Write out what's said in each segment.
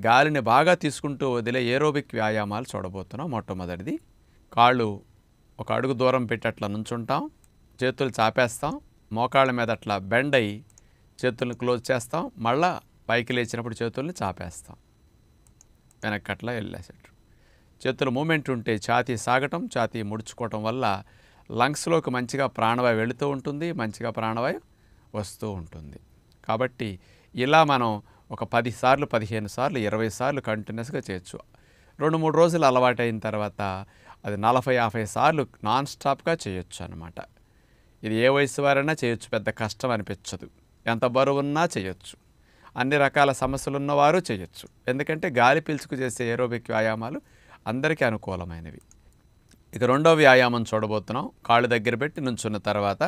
గాలిని బాగా తీసుకుంటూ వదిలే ఏరోబిక్ వ్యాయామాలు చూడబోతున్నాం. మొట్టమొదటిది కాళ్ళు ఒక అడుగు దూరం పెట్టి అట్లా నుంచుంటాం, చేతులు చాపేస్తాం, మోకాళ్ళ మీద అట్లా బెండ్ అయ్యి చేతులను క్లోజ్ చేస్తాం, మళ్ళా పైకి లేచినప్పుడు చేతుల్ని చాపేస్తాం, వెనక్కి అట్లా వెళ్ళేసేట్టు. చేతుల మూమెంట్ ఉంటే ఛాతీ సాగటం, ఛాతీ ముడుచుకోవటం వల్ల లంగ్స్లోకి మంచిగా ప్రాణవాయు వెళుతూ ఉంటుంది, మంచిగా ప్రాణవాయు వస్తూ ఉంటుంది. కాబట్టి ఇలా మనం ఒక 10 సార్లు, 15 సార్లు, 20 సార్లు కంటిన్యూస్గా చేయొచ్చు. 2-3 రోజులు అలవాటైన తర్వాత అది 40-50 సార్లు నాన్ స్టాప్గా చేయొచ్చు అన్నమాట. ఇది ఏ వయసు వారైనా చేయొచ్చు, పెద్ద కష్టం అనిపించదు. ఎంత బరువున్నా చేయొచ్చు, అన్ని రకాల సమస్యలు ఉన్నవారు చేయొచ్చు. ఎందుకంటే గాలి పీల్చుకు చేసే ఏరోబిక్ వ్యాయామాలు అందరికీ అనుకూలమైనవి. ఇక రెండో వ్యాయామం చూడబోతున్నాం. కాళ్ళు దగ్గర పెట్టి నుంచున్న తర్వాత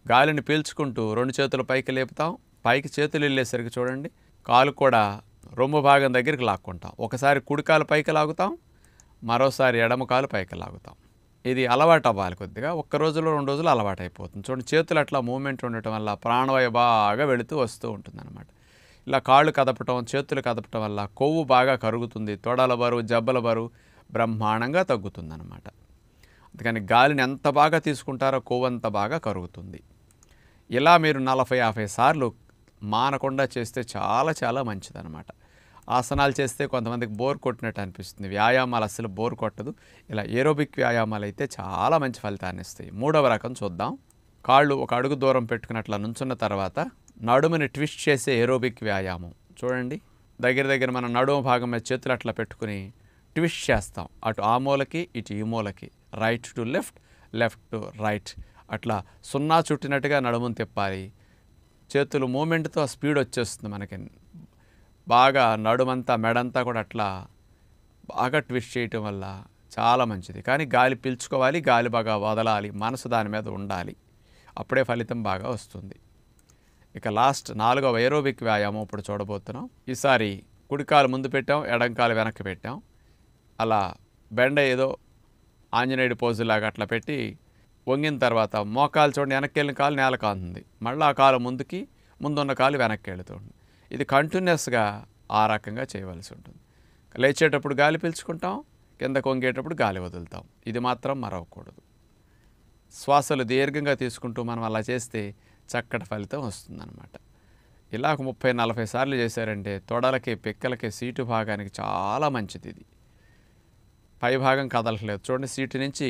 గాలిని పీల్చుకుంటూ 2 చేతులు పైకి లేపుతాం. పైకి చేతులు వెళ్ళేసరికి చూడండి, కాలు కూడా రొమ్ము భాగం దగ్గరికి లాక్కుంటాం. ఒకసారి కుడి కాలు పైకి లాగుతాం, మరోసారి ఎడమ కాలు పైకి లాగుతాం. ఇది అలవాటు అవ్వాలి కొద్దిగా. 1 రోజులో 2 రోజులు అలవాటు అయిపోతుంది. చూడండి, చేతులు అట్లా మూమెంట్ ఉండటం వల్ల ప్రాణవాయు బాగా వెళుతూ వస్తూ ఉంటుందన్నమాట. ఇలా కాళ్ళు కదపటం, చేతులు కదపటం వల్ల కొవ్వు బాగా కరుగుతుంది, తొడల బరువు, జబ్బల బరువు బ్రహ్మాండంగా తగ్గుతుందన్నమాట. అందుకని గాలిని ఎంత బాగా తీసుకుంటారో కొవ్వు అంత బాగా కరుగుతుంది. ఇలా మీరు 40-50 సార్లు మానకుండా చేస్తే చాలా చాలా మంచిదన్నమాట. ఆసనాలు చేస్తే కొంతమందికి బోర్ కొట్టినట్టు అనిపిస్తుంది, వ్యాయామాలు అసలు బోర్ కొట్టదు. ఇలా ఏరోబిక్ వ్యాయామాలు అయితే చాలా మంచి ఫలితాన్ని ఇస్తాయి. మూడవ రకం చూద్దాం. కాళ్ళు ఒక అడుగు దూరం పెట్టుకున్నట్లా నుంచున్న తర్వాత నడుముని ట్విస్ట్ చేసే ఏరోబిక్ వ్యాయామం చూడండి. దగ్గర మన నడుము భాగం మీద చేతులు అట్లా పెట్టుకుని ట్విస్ట్ చేస్తాం, అటు ఆ మూలకి ఇటు ఈ మూలకి, right to left, left to right, అట్లా సున్నా చుట్టినట్టుగా నడుమును తిప్పాలి. చేతులు మూమెంట్తో స్పీడ్ వచ్చేస్తుంది మనకి. బాగా నడుమంతా మెడంతా కూడా అట్లా బాగా ట్విస్ట్ చేయటం వల్ల చాలా మంచిది. కానీ గాలి పీల్చుకోవాలి, గాలి బాగా వదలాలి, మనసు దాని మీద ఉండాలి, అప్పుడే ఫలితం బాగా వస్తుంది. ఇక లాస్ట్ 4వ ఏరోబిక్ వ్యాయామం ఇప్పుడు చూడబోతున్నాం. ఈసారి కుడికాలు ముందు పెట్టాం, ఎడంకాలు వెనక్కి పెట్టాం. అలా బెండ ఏదో ఆంజనేయుడి పోజులాగా అట్లా పెట్టి వంగిన తర్వాత మోకాలు చూడండి, వెనక్కి వెళ్ళిన కాలు నేల కాంతుంది, మళ్ళీ ఆ కాలు ముందుకి, ముందున్న కాలు వెనక్కి వెళుతుంది. ఇది కంటిన్యూస్గా ఆ రకంగా చేయవలసి ఉంటుంది. లేచేటప్పుడు గాలి పీల్చుకుంటాం, కిందకు వంగేటప్పుడు గాలి వదులుతాం. ఇది మాత్రం మరవకూడదు. శ్వాసలు దీర్ఘంగా తీసుకుంటూ మనం అలా చేస్తే చక్కటి ఫలితం వస్తుందన్నమాట. ఇలా 30-40 సార్లు చేశారంటే తొడలకి, పిక్కలకి, సీటు భాగానికి చాలా మంచిది. ఇది పై భాగం కదలట్లేదు చూడండి, సీటు నుంచి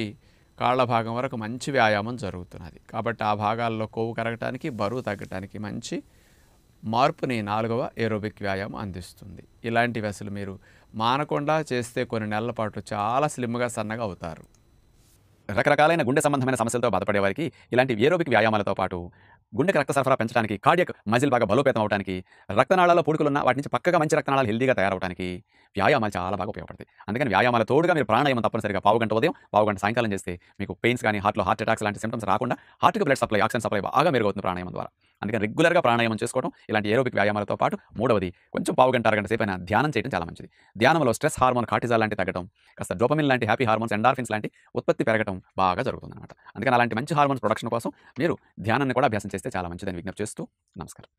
కాళ్ళ భాగం వరకు మంచి వ్యాయామం జరుగుతున్నది. కాబట్టి ఆ భాగాల్లో కొవ్వు కరగటానికి, బరువు తగ్గటానికి మంచి మార్పుని 4వ ఏరోబిక్ వ్యాయామం అందిస్తుంది. ఇలాంటివి అసలు మీరు మానకుండా చేస్తే కొన్ని నెలల పాటు చాలా స్లిమ్గా, సన్నగా అవుతారు. రకరకాలైన గుండె సంబంధమైన సమస్యలతో బాధపడే వారికి ఇలాంటి ఏరోబిక్ వ్యాయామాలతో పాటు గుండెకి రక్త సరఫరా పెంచడానికి, కార్డియక్ మజిల్ బాగా బలోపేతం అవడానికి, రక్తనాళాల్లో పూడుకులున్న వాటి నుంచి పక్కగా మంచి రక్తనాళాలు హెల్దీగా తయారవడానికి వ్యాయామాలు చాలా బాగా ఉపయోగపడతాయి. అందుకని వ్యాయామాల తోడుగా మీరు ప్రాణాయామం తప్పనిసరిగా పావుగంట ఉదయం, పావుగంట సాయంకాలం చేస్తే మీకు పెయిన్స్ కానీ, హార్ట్లో హార్ట్ అటాక్స్ లాంటి సింప్టమ్స్ రాకుండా హార్ట్కి బ్లడ్ సప్లై, ఆక్సిజన్ సప్లై బాగా మెరుగవుతుంది ప్రాణాయామం ద్వారా. అందుకని రెగ్యులర్గా ప్రాణాయామం చేసుకోవడం, ఇలాంటి ఏరోబిక్ వ్యాయామాలతో పాటు మూడవది కొంచెం పావుగంట, అరగంట సేపు అయినా ధ్యానం చేయడం చాలా మంచిది. ధ్యానంలో స్ట్రెస్ హార్మోన్ కార్టిజాల్ లాంటి తగ్గడం, కాస్త డోపమిన్ లాంటి హ్యాపీ హార్మోన్స్, ఎండార్ఫిన్స్ లాంటి ఉత్పత్తి పెరగడం బాగా జరుగుతుందన్నమాట. అందుకని అలాంటి మంచి హార్మోన్స్ ప్రొడక్షన్ కోసం మీరు ధ్యానాన్ని కూడా అభ్యాసం చేస్తే చాలా మంచిదని విజ్ఞప్తి చేస్తూ నమస్కారం.